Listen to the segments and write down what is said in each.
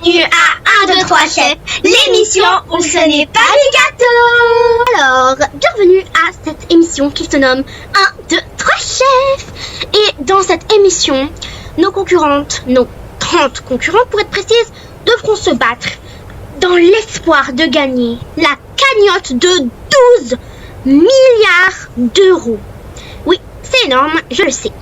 bienvenue à 1, 2, 3 Chef, l'émission où ce n'est pas des gâteaux. Alors, bienvenue à cette émission qui se nomme 1, 2, 3 Chefs. Et dans cette émission, nos 30 concurrentes pour être précise, devront se battre dans l'espoir de gagner la cagnotte de 12 milliards d'euros. Oui, c'est énorme, je le sais.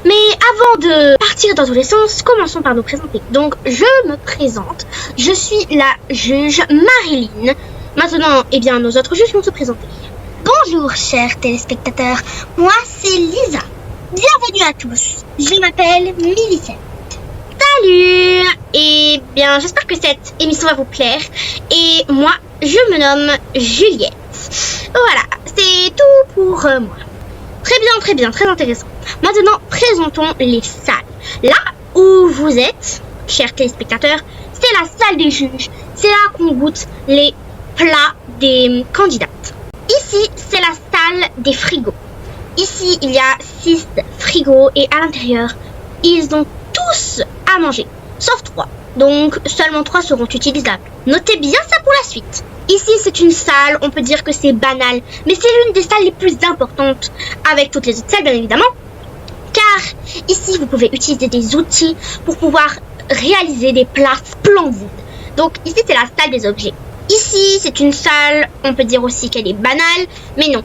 Mais avant de partir dans tous les sens, commençons par nous présenter. Donc, je me présente. Je suis la juge Marilyn. Maintenant, nos autres juges vont se présenter. Bonjour, chers téléspectateurs. Moi, c'est Lisa. Bienvenue à tous. Je m'appelle Mélissa. Salut! J'espère que cette émission va vous plaire. Et moi, je me nomme Juliette. Voilà, c'est tout pour moi. Très bien, très intéressant. Maintenant, présentons les salles. Là où vous êtes, chers téléspectateurs, c'est la salle des juges. C'est là qu'on goûte les plats des candidates. Ici, c'est la salle des frigos. Ici, il y a 6 frigos et à l'intérieur, ils ont tous à manger, sauf 3. Donc, seulement 3 seront utilisables. Notez bien ça pour la suite. Ici, c'est une salle, on peut dire que c'est banal, mais c'est l'une des salles les plus importantes, avec toutes les autres salles, bien évidemment. Car ici, vous pouvez utiliser des outils pour pouvoir réaliser des plats splendides. Donc, ici, c'est la salle des objets. Ici, c'est une salle, on peut dire aussi qu'elle est banale, mais non.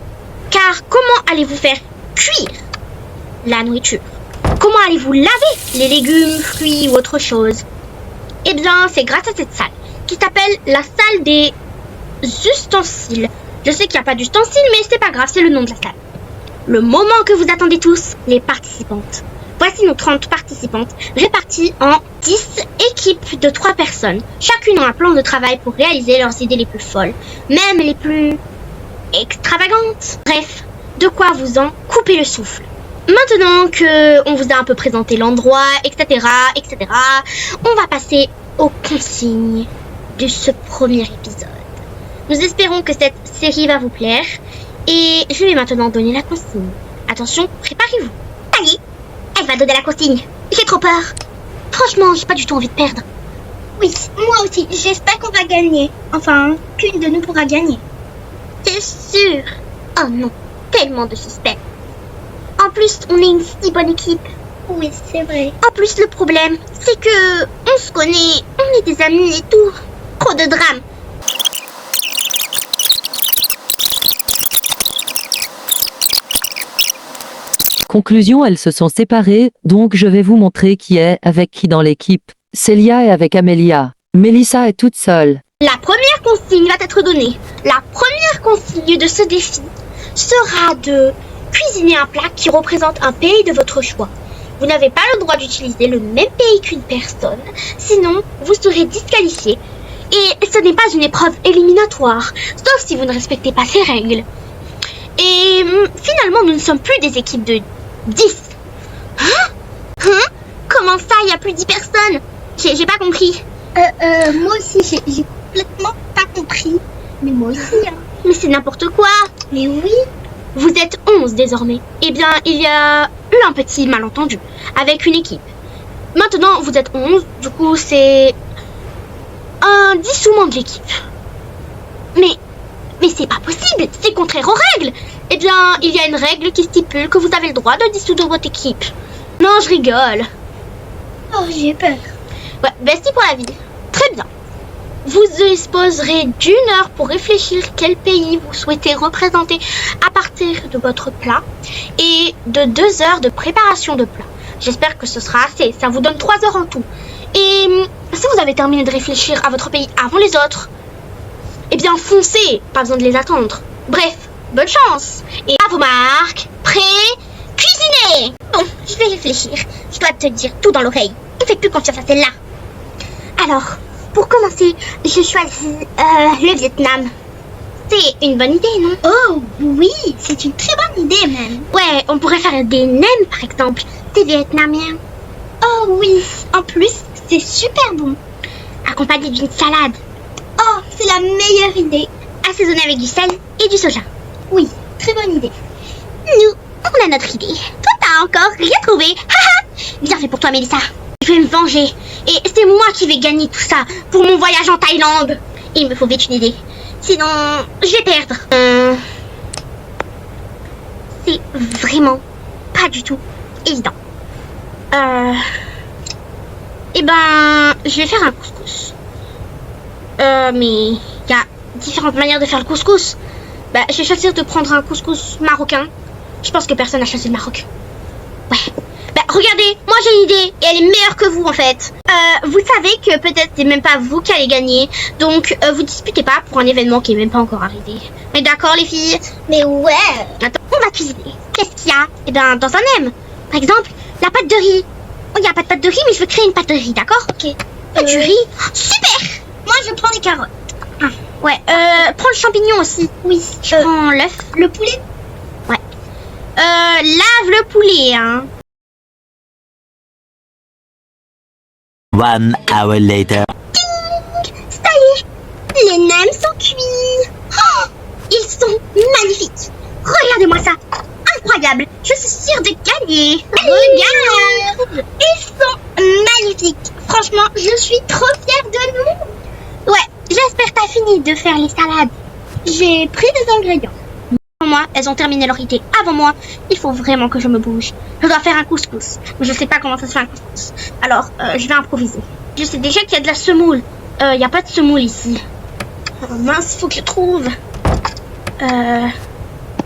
Car comment allez-vous faire cuire la nourriture? Comment allez-vous laver les légumes, fruits ou autre chose? Eh bien, c'est grâce à cette salle, qui s'appelle la salle des ustensiles. Je sais qu'il n'y a pas d'ustensiles, mais c'est pas grave, c'est le nom de la salle. Le moment que vous attendez tous, les participantes. Voici nos 30 participantes, réparties en 10 équipes de 3 personnes. Chacune a un plan de travail pour réaliser leurs idées les plus folles, même les plus extravagantes. Bref, de quoi vous en couper le souffle. Maintenant que on vous a un peu présenté l'endroit, etc., on va passer aux consignes de ce premier épisode. Nous espérons que cette série va vous plaire et je vais maintenant donner la consigne. Attention, préparez-vous. Allez, elle va donner la consigne. J'ai trop peur. Franchement, j'ai pas du tout envie de perdre. Oui, moi aussi. J'espère qu'on va gagner. Enfin, qu'une de nous pourra gagner. C'est sûr. Oh non, tellement de suspense. En plus, on est une si bonne équipe. Oui, c'est vrai. En plus, le problème, c'est que on se connaît, on est des amis et tout. Trop de drame. Conclusion, elles se sont séparées, donc je vais vous montrer qui est avec qui dans l'équipe. Célia est avec Amélia. Mélissa est toute seule. La première consigne va être donnée. La première consigne de ce défi sera de cuisiner un plat qui représente un pays de votre choix. Vous n'avez pas le droit d'utiliser le même pays qu'une personne, sinon vous serez disqualifié. Et ce n'est pas une épreuve éliminatoire, sauf si vous ne respectez pas ces règles. Et finalement, nous ne sommes plus des équipes de 10. Comment ça, il n'y a plus 10 personnes? J'ai pas compris. Moi aussi, j'ai complètement pas compris. Mais moi aussi, hein. Mais c'est n'importe quoi. Mais oui. Vous êtes 11 désormais. Eh bien, il y a eu un petit malentendu avec une équipe. Maintenant, vous êtes 11, du coup, c'est un dissouement de l'équipe. Mais c'est pas possible, c'est contraire aux règles. Eh bien, il y a une règle qui stipule que vous avez le droit de dissoudre votre équipe. Non, je rigole. Oh, j'ai peur. Ouais, bestie pour la vie. Très bien. Vous disposerez d'1 heure pour réfléchir quel pays vous souhaitez représenter à partir de votre plat et de 2 heures de préparation de plat. J'espère que ce sera assez, ça vous donne 3 heures en tout. Et si vous avez terminé de réfléchir à votre pays avant les autres, eh bien foncez, pas besoin de les attendre. Bref, bonne chance. Et à vos marques, prêts, cuisinez. Bon, je vais réfléchir, je dois te dire tout dans l'oreille. Ne faites plus confiance à celle-là. Alors, pour commencer, je choisis le Vietnam. C'est une bonne idée, non? Oh, oui, c'est une très bonne idée, même. Ouais, on pourrait faire des nems, par exemple. Des Vietnamiens. Oh oui, en plus, c'est super bon. Accompagné d'une salade. Oh, c'est la meilleure idée. Assaisonné avec du sel et du soja. Oui, très bonne idée. Nous, on a notre idée. Toi, t'as encore rien trouvé. Haha. Bien fait pour toi, Mélissa. Je vais me venger. Et c'est moi qui vais gagner tout ça pour mon voyage en Thaïlande. Il me faut vite une idée. Sinon, je vais perdre. C'est vraiment pas du tout évident. Eh ben, je vais faire un couscous. Mais il y a différentes manières de faire le couscous. Bah, je vais choisir de prendre un couscous marocain. Je pense que personne n'a choisi le Maroc. Ouais. Bah, regardez, moi j'ai une idée et elle est meilleure que vous en fait. Vous savez que peut-être c'est même pas vous qui allez gagner. Donc, vous disputez pas pour un événement qui est même pas encore arrivé. Mais d'accord les filles? Mais ouais. Attends, on va cuisiner. Qu'est-ce qu'il y a? Eh ben, dans un M. Par exemple, la pâte de riz. Oh, il n'y a pas de pâte de riz, mais je veux créer une pâte de riz, d'accord? Ok. Pâte du riz. Super! Moi, je prends les carottes. Ah, ouais, prends le champignon aussi. Oui. Je prends l'œuf. Le poulet? Ouais. Lave le poulet, hein. 1 hour later. Ça y est, les nems sont cuits. Oh, ils sont magnifiques. Regardez-moi ça. Incroyable. Je suis sûre de gagner. Regarde, ils sont magnifiques. Franchement, je suis trop fière de nous. Ouais, j'espère que t'as fini de faire les salades. J'ai pris des ingrédients. Moi, elles ont terminé leur idée avant moi. Il faut vraiment que je me bouge. Je dois faire un couscous. Mais je sais pas comment ça se fait un couscous. Alors, je vais improviser. Je sais déjà qu'il y a de la semoule. Il n'y a pas de semoule ici. Oh, mince, faut que je trouve.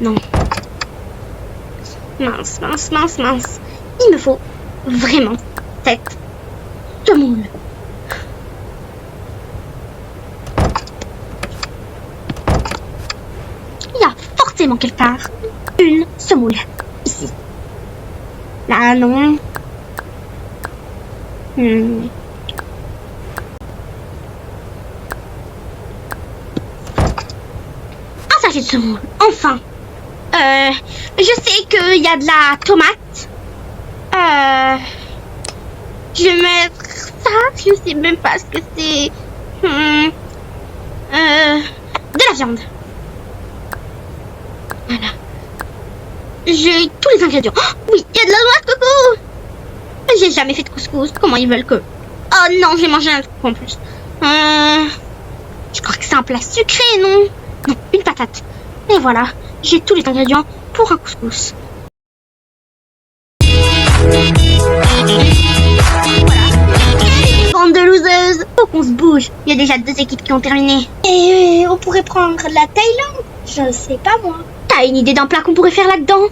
Non. Mince. Il me faut vraiment cette semoule. Il y a forcément quelque part une semoule. Ici. Là, non. Un sachet de semoule. Enfin. Je sais qu'il y a de la tomate. Je vais mettre ça. Je sais même pas ce que c'est. De la viande. Voilà. J'ai tous les ingrédients. Oh, oui, il y a de la noix de coco. J'ai jamais fait de couscous. Comment ils veulent que... Oh non, j'ai mangé un truc en plus. Je crois que c'est un plat sucré, non? Non, une patate. Et voilà, j'ai tous les ingrédients pour un couscous. Bande de loseuses. Faut qu'on se bouge. Il y a déjà 2 équipes qui ont terminé. Et on pourrait prendre la Thaïlande. Je sais pas moi. T'as une idée d'un plat qu'on pourrait faire là-dedans?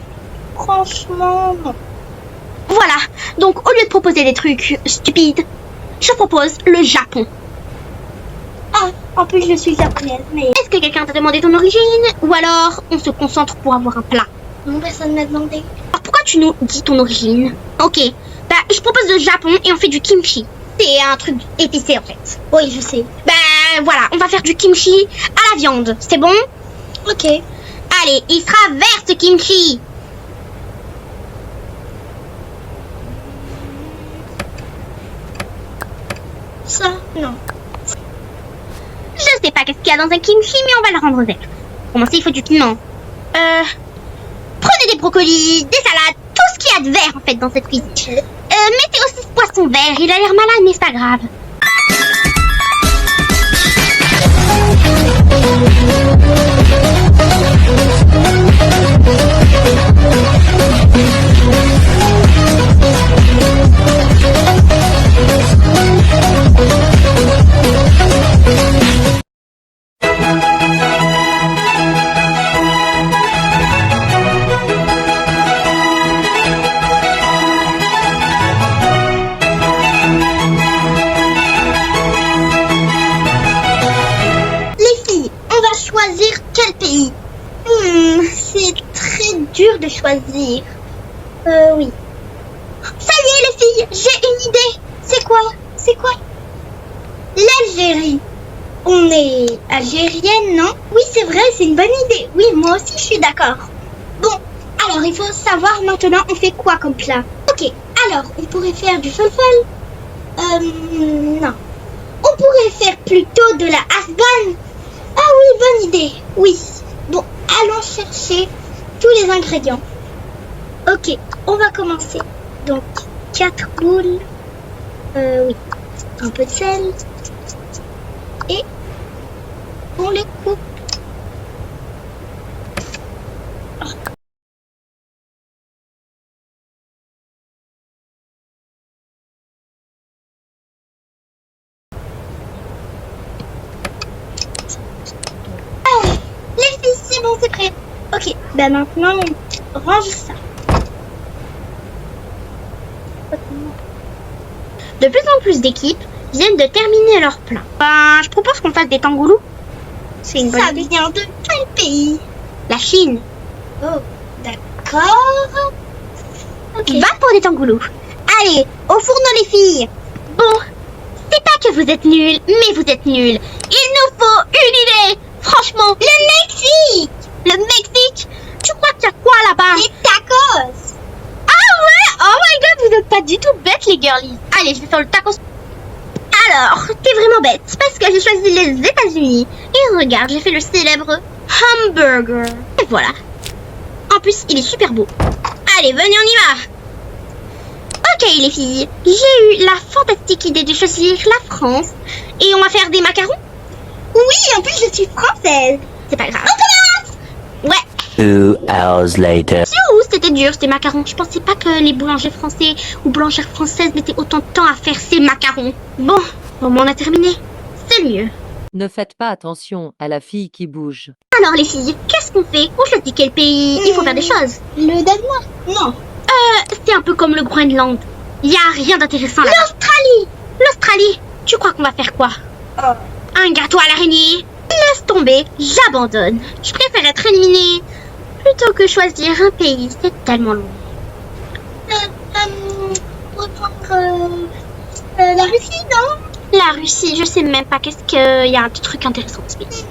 Franchement, non. Voilà, donc au lieu de proposer des trucs stupides, je propose le Japon. Ah, en plus je suis japonaise, mais... Est-ce que quelqu'un t'a demandé ton origine? Ou alors on se concentre pour avoir un plat? Non, personne m'a demandé. Alors pourquoi tu nous dis ton origine? Ok, bah je propose le Japon et on fait du kimchi. C'est un truc épicé en fait. Oui, je sais. Bah voilà, on va faire du kimchi à la viande, c'est bon? Ok. Allez, il sera vert ce kimchi. Ça, non. Je sais pas qu'est-ce qu'il y a dans un kimchi, mais on va le rendre vert. Pour commencer, il faut du piment. Prenez des brocolis, des salades, tout ce qu'il y a de vert en fait dans cette cuisine. Mettez aussi ce poisson vert, il a l'air malade, mais c'est pas grave. De choisir. Oui. Ça y est les filles, j'ai une idée. C'est quoi? C'est quoi? L'Algérie. On est algérienne, non? Oui, c'est vrai, c'est une bonne idée. Oui, moi aussi, je suis d'accord. Bon, alors il faut savoir maintenant, on fait quoi comme plat? Ok, alors, on pourrait faire du fol-fol. Non. On pourrait faire plutôt de la hasban. Ah oui, bonne idée. Oui. Bon, allons chercher tous les ingrédients. Ok, on va commencer. Donc, 4 boules Oui. Un peu de sel. Et on les coupe. Ah, les filles, c'est bon, c'est prêt. Ok, bah maintenant, on range ça. De plus en plus d'équipes viennent de terminer leur plein. Ben, je propose qu'on fasse des tangoulous. C'est une bonne Ça idée. vient de quel pays? La Chine. Oh, d'accord. Ok. Va pour des tangoulous. Allez, au fourneau les filles. Bon, c'est pas que vous êtes nuls, mais vous êtes nuls. Il nous faut une idée. Franchement, Le Mexique! le Mexique, tu crois qu'il y a quoi là-bas? Les tacos! Ah ouais? Oh my god, vous êtes pas du tout bêtes les girlies. Allez, je vais faire le tacos. Alors, t'es vraiment bête, parce que j'ai choisi les États-Unis. Et regarde, j'ai fait le célèbre hamburger. Et voilà. En plus, il est super beau. Allez, venez, on y va. Ok les filles, j'ai eu la fantastique idée de choisir la France. Et on va faire des macarons? Oui, en plus je suis française. C'est pas grave. On commence! Ouais. 2 hours later. C'était dur ces macarons. Je pensais pas que les boulangers français ou boulangères françaises mettaient autant de temps à faire ces macarons. Bon, au moins on a terminé. C'est le mieux. Ne faites pas attention à la fille qui bouge. Alors les filles, qu'est-ce qu'on fait? On choisit quel pays? Il faut faire des choses. Le Danemark? Non. C'est un peu comme le Groenland. Il y a rien d'intéressant là. L'Australie! L'Australie, tu crois qu'on va faire quoi? Oh. Un gâteau à l'araignée? Laisse tomber, j'abandonne. Je préfère être éliminée plutôt que choisir un pays. C'est tellement long. Reprendre la Russie, non? La Russie, je sais même pas qu'est-ce qu'il y a un petit truc intéressant dans ce pays.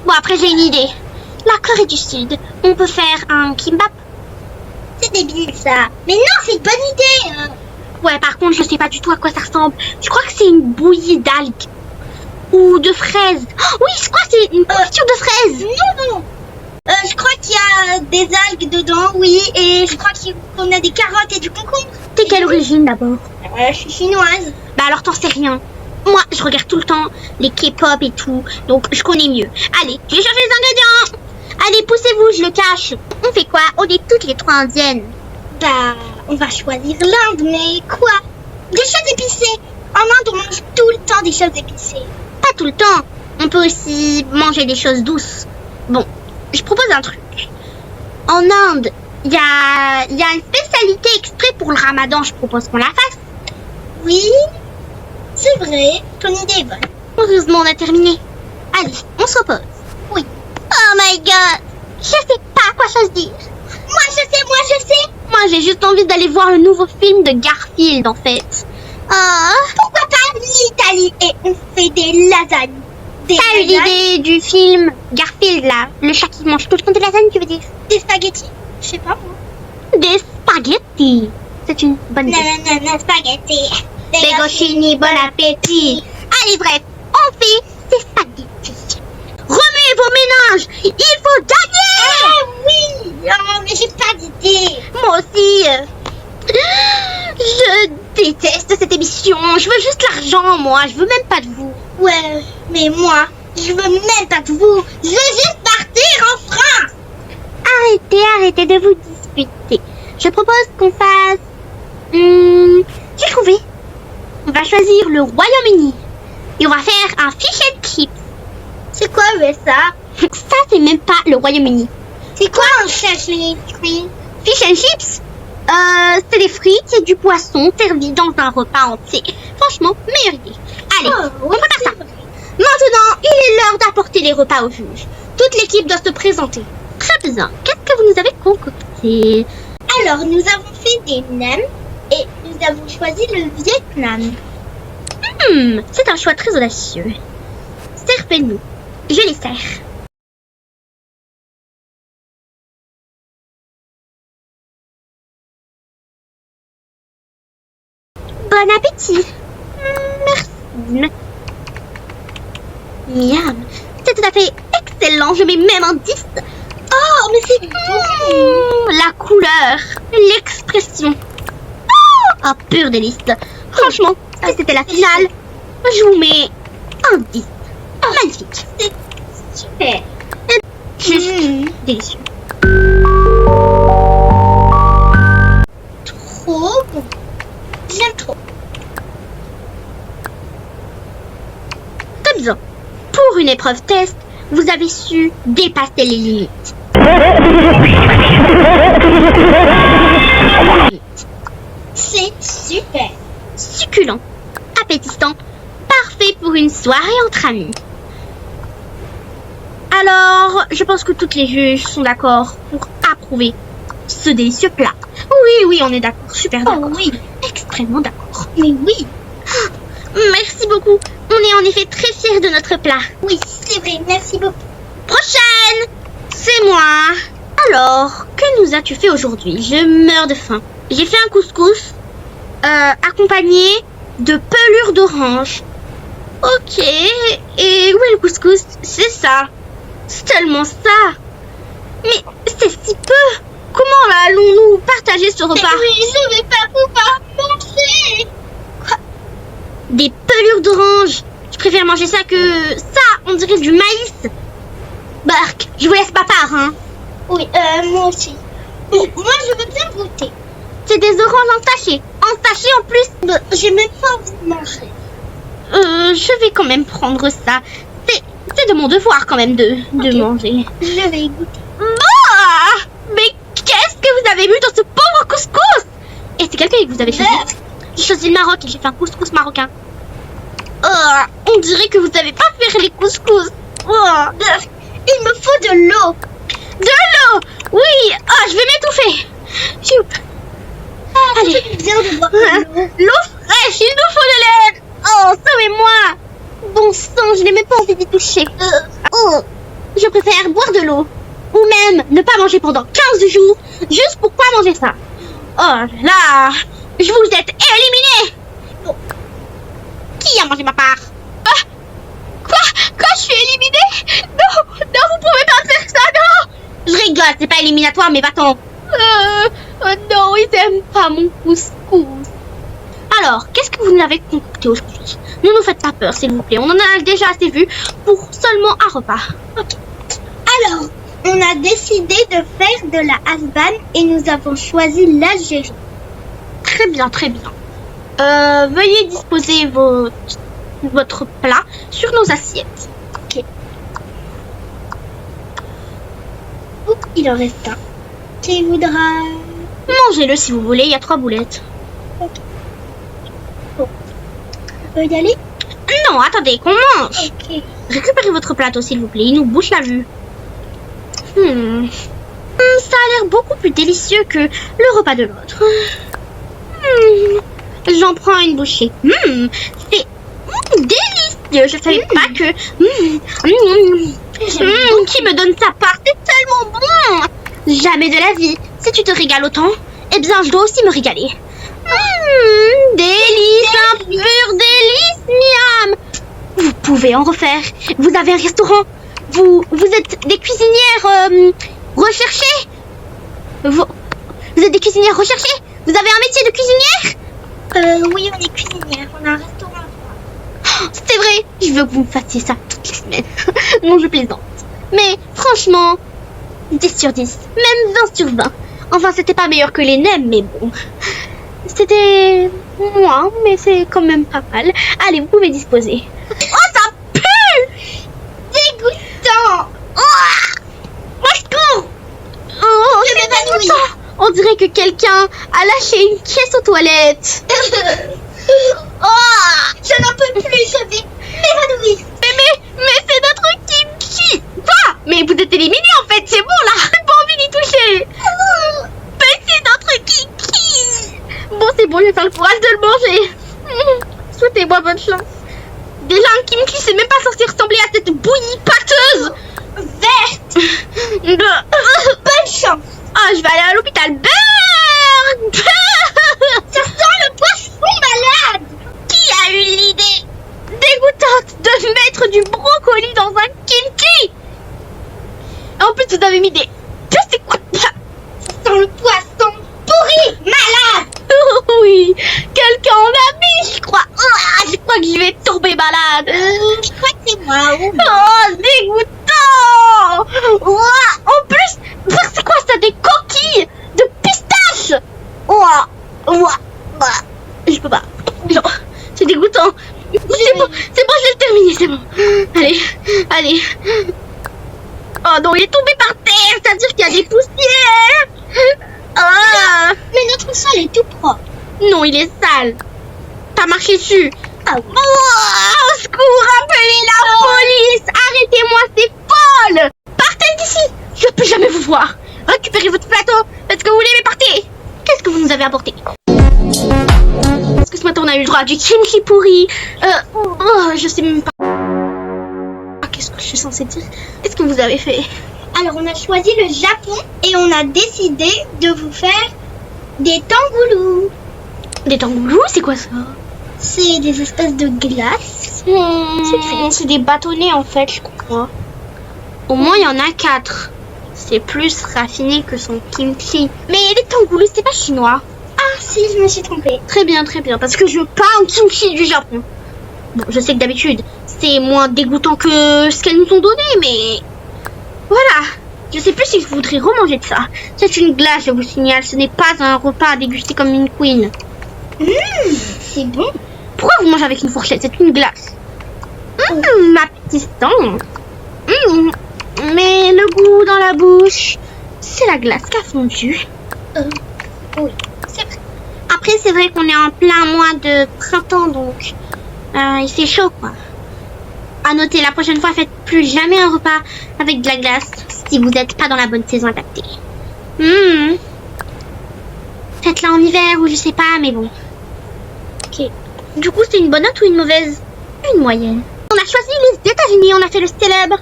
Bon, après j'ai une idée. La Corée du Sud, on peut faire un kimbap? C'est débile ça. Mais non, c'est une bonne idée. Ouais, par contre, je sais pas du tout à quoi ça ressemble. Je crois que c'est une bouillie d'algues. Ou de fraises. Oh, oui, je crois que c'est une confiture de fraises. Non. Je crois qu'il y a des algues dedans, oui. Et je crois qu'on a des carottes et du concombre. T'es quelle origine d'abord? Je suis chinoise. Bah alors t'en sais rien. Moi, je regarde tout le temps les K-pop et tout, donc je connais mieux. Allez, je vais chercher les ingrédients. Allez, poussez-vous, je le cache. On fait quoi? On est toutes les trois indiennes. Bah, on va choisir l'Inde, mais quoi? Des choses épicées. En Inde, on mange tout le temps des choses épicées. Pas tout le temps. On peut aussi manger des choses douces. Bon, je propose un truc. En Inde, il y a une spécialité exprès pour le ramadan. Je propose qu'on la fasse. Oui, c'est vrai. Ton idée est bonne. Heureusement, on a terminé. Allez, on se repose. Oui. Oh my god. Je sais pas quoi choisir. Moi, je sais. Moi, j'ai juste envie d'aller voir le nouveau film de Garfield, en fait. Ah, Pourquoi pas l'Italie et on fait des lasagnes. t'as eu l'idée du film Garfield, là? Le chat qui mange tout le temps des lasagnes, tu veux dire? Des spaghettis. Je sais pas moi. Des spaghettis. C'est une bonne idée. Nanana, spaghettis. Des gauchini, bon appétit. Allez, bref, on fait des spaghettis. Remuez vos ménages. Il faut gagner. Ah oui. Oh, mais j'ai pas d'idée. Moi aussi. Je déteste cette émission. Je veux juste l'argent, moi. Je veux même pas de vous. Ouais, mais moi, je veux même pas de vous. Je veux juste partir en France. Arrêtez de vous disputer. Je propose qu'on fasse... j'ai trouvé. On va choisir le Royaume-Uni. Et on va faire un fish and chips. C'est quoi ça? Ça, c'est même pas le Royaume-Uni. C'est quoi un châtelet? Fish and chips, c'est des frites et du poisson servis dans un repas entier. Franchement, meilleure idée. Allez, on prépare ça. Maintenant, il est l'heure d'apporter les repas au juge. Toute l'équipe doit se présenter. Très bien. Qu'est-ce que vous nous avez concocté? Alors, nous avons fait des nems et nous avons choisi le Vietnam. C'est un choix très audacieux. Servez-nous. Je les sers. Bon appétit. Merci. Miam. C'est tout à fait excellent. Je mets même un 10. Oh, mais c'est bon. La couleur, l'expression. Oh, un pur délice. Franchement, Si c'était la finale, je vous mets un 10. Magnifique. C'est super. Juste délicieux. Trop bon. J'aime trop. Très bien. Pour une épreuve test, vous avez su dépasser les limites. C'est super. Succulent, appétissant, parfait pour une soirée entre amis. Alors, je pense que toutes les juges sont d'accord pour approuver ce délicieux plat. Oui, on est d'accord, super d'accord. Oh oui. Extrêmement d'accord. Mais oui. Merci beaucoup. On est en effet très fiers de notre plat. Oui, c'est vrai. Merci beaucoup. Prochaine, c'est moi. Alors, que nous as-tu fait aujourd'hui? Je meurs de faim. J'ai fait un couscous accompagné de pelure d'orange. Ok, et où est le couscous? C'est ça. C'est tellement ça. Mais c'est si peu. Comment allons-nous partager ce repas? Oui, je vais pas pouvoir manger. Des pelures d'orange. Je préfère manger ça que ça. On dirait du maïs. Bark, je vous laisse ma part, hein. Oui, moi aussi. Bon, moi, je veux bien goûter. C'est des oranges entachées. Entachées en plus. J'ai même pas envie de manger. Je vais quand même prendre ça. C'est de mon devoir quand même de Ok. manger. Je vais goûter. Ah! Mais qu'est-ce que vous avez mis dans ce pauvre couscous? Et c'est quelqu'un que vous avez choisi? J'ai choisi le Maroc et j'ai fait un couscous marocain. On dirait que vous savez pas faire les couscous. Il me faut de l'eau. De l'eau! Oui! Je vais m'étouffer. Choup. Allez. C'est bien de boire de l'eau. L'eau fraîche, il nous faut de l'air. Sauvez-moi. Bon sang, je n'ai même pas envie d'y toucher. Je préfère boire de l'eau. Ou même ne pas manger pendant 15 jours, juste pour pas manger ça. Oh là, je vous êtes éliminés. Bon. Qui a mangé ma part? Quoi? Je suis éliminée? Non, vous pouvez pas faire ça, non. Je rigole, c'est pas éliminatoire, mais va-t'en. Non, ils aiment pas mon couscous. Alors, qu'est-ce que vous nous avez concocté aujourd'hui? Ne nous faites pas peur, s'il vous plaît. On en a déjà assez vu pour seulement un repas. Alors, on a décidé de faire de la hasban et nous avons choisi l'Algérie. Très bien, très bien. Veuillez disposer votre plat sur nos assiettes. Ok. Oups, il en reste un. Qui voudra... Mangez-le si vous voulez, il y a 3 boulettes. On peut y aller? Non, attendez, qu'on mange. Ok. Récupérez votre plateau, s'il vous plaît, il nous bouche la vue. Ça a l'air beaucoup plus délicieux que le repas de l'autre. J'en prends une bouchée. C'est délicieux. Je savais pas que... qui me donne sa part? C'est tellement bon. Jamais de la vie. Si tu te régales autant, eh bien, je dois aussi me régaler. Délice, un pur délice, miam. Vous pouvez en refaire. Vous avez un restaurant. Vous êtes des cuisinières recherchées. Vous êtes des cuisinières recherchées. Vous avez un métier de cuisinière? Oui, on est cuisinière. On a un restaurant. C'est vrai. Je veux que vous me fassiez ça toutes les semaines. Non, je plaisante. Mais franchement, 10 sur 10. Même 20 sur 20. Enfin, c'était pas meilleur que les nems, mais bon. C'était moins, mais c'est quand même pas mal. Allez, vous pouvez disposer. Oh, ça pue! Dégoûtant. Moi, je cours! Oh, Je m'évanouis. dégoûtant. On dirait que quelqu'un a lâché une pièce aux toilettes. Je n'en peux plus. Je vais m'évanouir. Mais c'est notre kimchi. Quoi? Mais vous êtes éliminé en fait, c'est bon là. J'ai pas envie d'y toucher. Mais c'est notre kiki. Bon, c'est bon, je vais faire le courage de le manger. Souhaitez-moi bonne chance. Déjà, un kimchi, c'est même pas censé ressembler à cette bouillie pâteuse. Verte. Bonne chance. Je vais aller à l'hôpital. Berg. Ça sent le poisson malade. Qui a eu l'idée dégoûtante de mettre du brocoli dans un kimchi? En plus, vous avez mis des... C'est quoi ça? Ça sent le poisson pourri malade. Oui, quelqu'un en a mis, je crois. crois que je vais tomber malade. Je crois que c'est moi. Oh, dégoûtant. Ouah, en plus, c'est quoi ça, des coquilles de pistache? Ouah, ouah, ouah. Je peux pas. Non, c'est dégoûtant. C'est bon, je vais le terminer, c'est bon. Allez, allez. Oh non, il est tombé par terre, c'est-à-dire qu'il y a des poussières. Ah. Mais notre sol est tout propre. Non, il est sale. T'as marché dessus. Ah oui. Oh, au secours, appelez la police. Arrêtez-moi, c'est folle. Partez d'ici. Je ne peux jamais vous voir. Récupérez votre plateau. Faites ce que vous voulez, mais partez. Qu'est-ce que vous nous avez apporté? Est-ce que ce matin on a eu le droit à du kimchi pourri? Je sais même pas. Qu'est-ce que je suis censée dire? Qu'est-ce que vous avez fait? Alors on a choisi le Japon et on a décidé de vous faire des tangoulous. Des tangoulous, c'est quoi ça? C'est des espèces de glaces. C'est des bâtonnets en fait, je crois. Au moins il y en a 4. C'est plus raffiné que son kimchi. Mais les tangoulous, c'est pas chinois. Ah si, je me suis trompée. Très bien, parce que je veux pas un kimchi du Japon. Bon, je sais que d'habitude, c'est moins dégoûtant que ce qu'elles nous ont donné, mais... Voilà. Je sais plus si je voudrais remanger de ça. C'est une glace, je vous signale. Ce n'est pas un repas à déguster comme une queen. C'est bon. Pourquoi vous mangez avec une fourchette? C'est une glace. Appétissant. Mais le goût dans la bouche, c'est la glace qui a fondu. Oui, c'est vrai. Après, c'est vrai qu'on est en plein mois de printemps, donc il fait chaud, quoi. À noter, la prochaine fois, faites plus jamais un repas avec de la glace si vous n'êtes pas dans la bonne saison adaptée. Faites-la en hiver ou je sais pas, mais bon. Ok. Du coup, c'est une bonne note ou une mauvaise? Une moyenne. On a choisi les États-Unis, on a fait le célèbre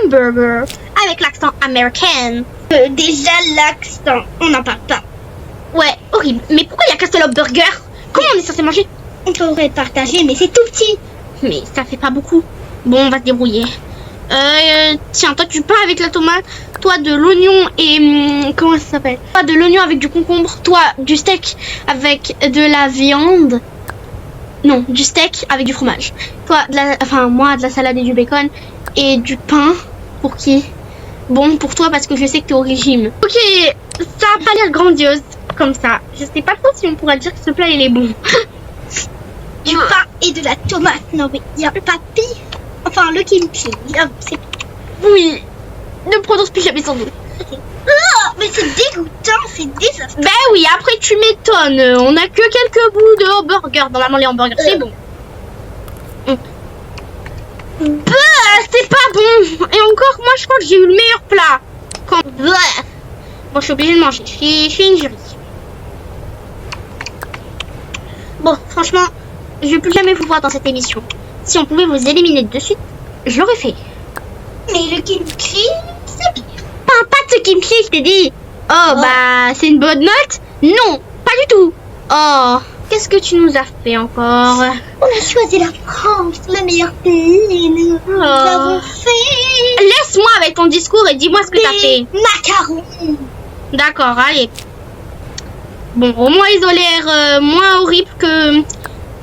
hamburger avec l'accent américain. Déjà l'accent, on n'en parle pas. Ouais, horrible. Mais pourquoi il y a qu'un seul burger? Comment on est censé manger? On pourrait partager, mais c'est tout petit. Mais ça fait pas beaucoup. Bon, on va se débrouiller. Tiens, toi tu pars avec la tomate, toi de l'oignon et... comment ça s'appelle? Toi de l'oignon avec du concombre, toi du steak avec de la viande. Non, du steak avec du fromage. Toi, moi de la salade et du bacon. Et du pain, pour qui? Bon, pour toi parce que je sais que t'es au régime. Ok, ça a pas l'air grandiose comme ça. Je sais pas trop si on pourra dire que ce plat il est bon. Du pain et de la tomate, non mais il n'y a pas pire. Enfin, le kimchi, c'est... Oui, ne prononce plus jamais son nom. Oh, mais c'est dégoûtant, c'est désastreux. Ben oui, après tu m'étonnes. On a que quelques bouts de hamburger. Normalement les hamburgers c'est bon. C'est pas bon. Et encore, moi je crois que j'ai eu le meilleur plat. Bon, je suis obligée de manger. Je suis une jury. Bon, franchement, je vais plus jamais vous voir dans cette émission. Si on pouvait vous éliminer de suite, je l'aurais fait. Mais le kimchi, c'est pire. Pas de ce kimchi, je t'ai dit. Oh, bah, c'est une bonne note? Non, pas du tout. Oh, qu'est-ce que tu nous as fait encore? On a choisi la France, le meilleur pays, et nous avons fait... Laisse-moi avec ton discours et dis-moi ce que t'as fait. Macarons. D'accord, allez. Bon, au moins ils ont l'air moins horribles que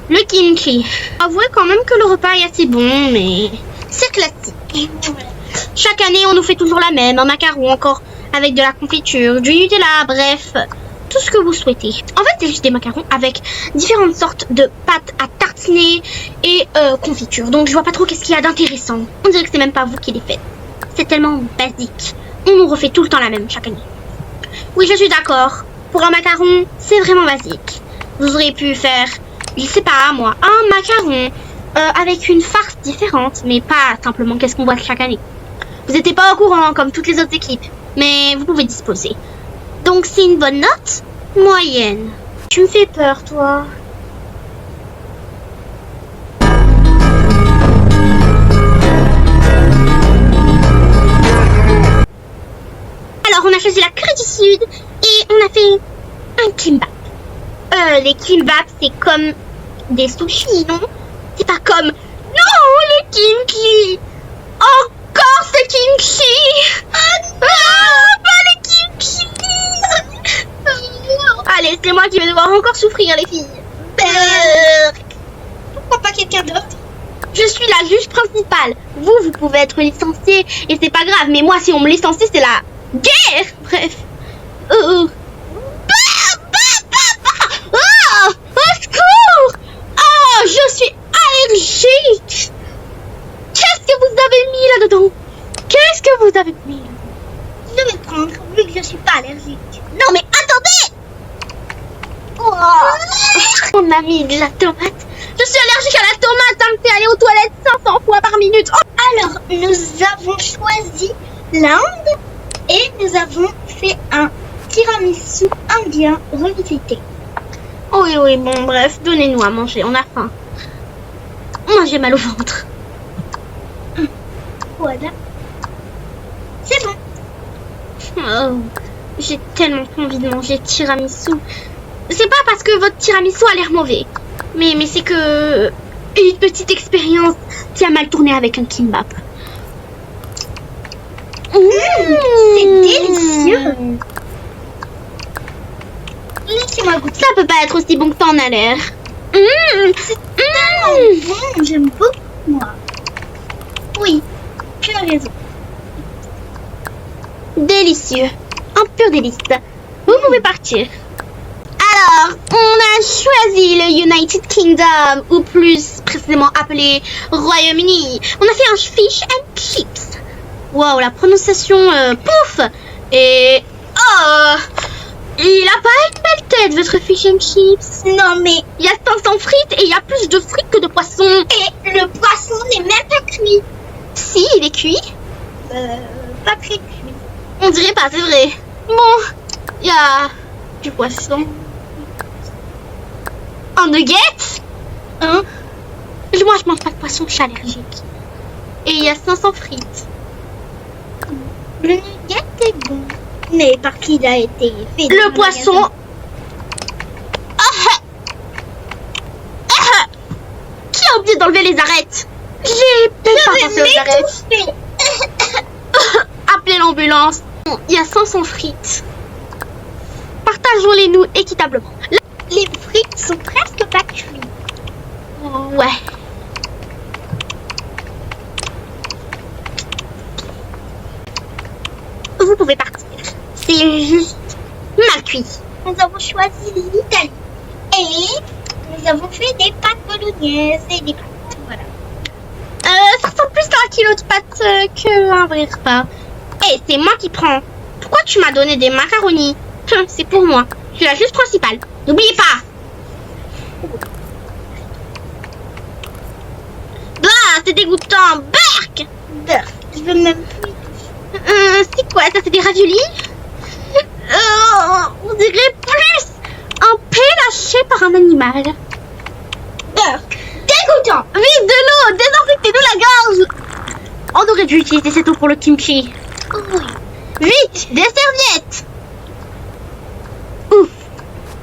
le kimchi. Avouez quand même que le repas est assez bon, mais c'est classique. Chaque année, on nous fait toujours la même, un macaron encore avec de la confiture, du Nutella, bref, tout ce que vous souhaitez. En fait, c'est juste des macarons avec différentes sortes de pâtes à tartiner et confiture. Donc, je vois pas trop qu'est-ce qu'il y a d'intéressant. On dirait que c'est même pas vous qui les faites. C'est tellement basique. On nous refait tout le temps la même chaque année. Oui, je suis d'accord. Pour un macaron, c'est vraiment basique. Vous auriez pu faire, je sais pas moi, un macaron avec une farce différente, mais pas simplement qu'est-ce qu'on voit chaque année. Vous n'étiez pas au courant comme toutes les autres équipes, mais vous pouvez disposer. Donc c'est une bonne note moyenne. Tu me fais peur, toi. Alors on a choisi la Corée du Sud et on a fait un kimbap. Les kimbap c'est comme des sushis, non? C'est pas comme... Non, le kimchi. Encore ce kimchi. Pas le kimchi. Allez, c'est moi qui vais devoir encore souffrir, les filles. Pourquoi pas quelqu'un principal. Vous pouvez être licencié et c'est pas grave. Mais moi, si on me licencie, c'est la guerre. Bref. Oh, au secours! Oh, je suis allergique. Qu'est-ce que vous avez mis là-dedans? Qu'est-ce que vous avez mis là-dedans? Je vais prendre, vu que je suis pas allergique. Non, mais attendez! Oh, on a mis de la tomate. Je suis allergique à la tomate, ça me fait aller aux toilettes 500 fois par minute. Oh. Alors, nous avons choisi l'Inde et nous avons fait un tiramisu indien revisité. Oui, bon, bref, donnez-nous à manger, on a faim. Moi, j'ai mal au ventre. Voilà. C'est bon. Oh, j'ai tellement envie de manger tiramisu. C'est pas parce que votre tiramisu a l'air mauvais, mais c'est que une petite expérience qui a mal tourné avec un kimbap. C'est délicieux. Laissez-moi goûter. Ça peut pas être aussi bon que t'en as l'air. Bon, j'aime beaucoup, moi. Oui, tu as raison. Délicieux. Un pur délice. Vous pouvez partir. Alors, on a choisi le United Kingdom, ou plus précisément appelé Royaume-Uni. On a fait un fish and chips. Wow, la prononciation, pouf. Et... oh, il a pas une belle tête, votre fish and chips. Non, mais... Il y a 500 frites et il y a plus de frites que de poissons. Et le poisson n'est même pas cuit. Si, il est cuit. Pas très cuit. On dirait pas, c'est vrai. Bon, il y a du poisson. Un nugget. Hein? Moi, je mange pas de poisson, je suis allergique. Et il y a 500 frites. Le nugget est bon. Mais par qui il a été fait? Le poisson... Qui a oublié d'enlever les arêtes? J'ai peut-être pas pensé aux arêtes. Appelez l'ambulance. Il y a 500 frites. Partageons-les nous équitablement. Les frites sont presque pas cuites. Ouais. Vous pouvez partir. C'est juste mal cuit. Nous avons choisi l'Italie. Et nous avons fait des pâtes bolognaises et des pâtes. Voilà. Ça ressemble plus à un kilo de pâtes qu'un vrai repas. Et c'est moi qui prends. Pourquoi tu m'as donné des macaronis? C'est pour moi. Je suis la juge principale. N'oubliez pas. Bah, c'est dégoûtant. Berk. Je veux même plus. C'est quoi ça? C'est des raviolis? On dirait plus un pain lâché par un animal. Dégoûtant. Vite, de l'eau. Désinfectez-nous la gorge. On aurait dû utiliser cette eau pour le kimchi. Oui. Vite, des serviettes. Ouf.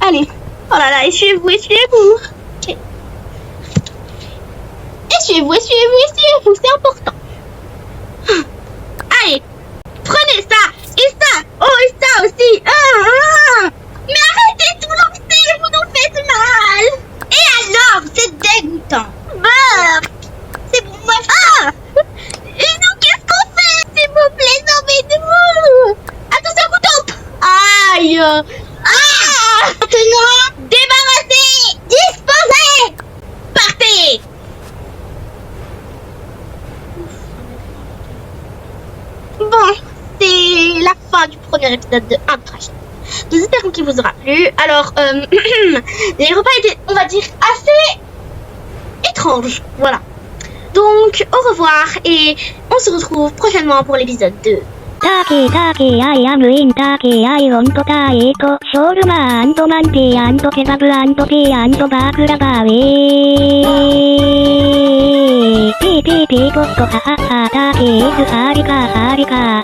Allez. Oh là là, essuyez-vous. Ok. Essuyez-vous, c'est important. Allez, prenez ça, et ça, et ça aussi. Mais arrêtez tout lancer, vous nous faites mal. Et alors, c'est dégoûtant. C'est bon, moi Et nous, qu'est-ce qu'on fait? S'il vous plaît, sauvez-nous. Attention, couteau. Aïe. Maintenant, débarrassez, disposez. Partez. Bon, c'est la fin du premier épisode de Un Trash. Nous espérons qu'il vous aura plu. Alors, les repas étaient, on va dire, assez étranges. Voilà. Donc, au revoir et on se retrouve prochainement pour l'épisode 2. Taki taki I am in Taki I want to eat shawarma and manti and kebab and tea and baklava pi pi pi potto ha ha ha Taki is harika harika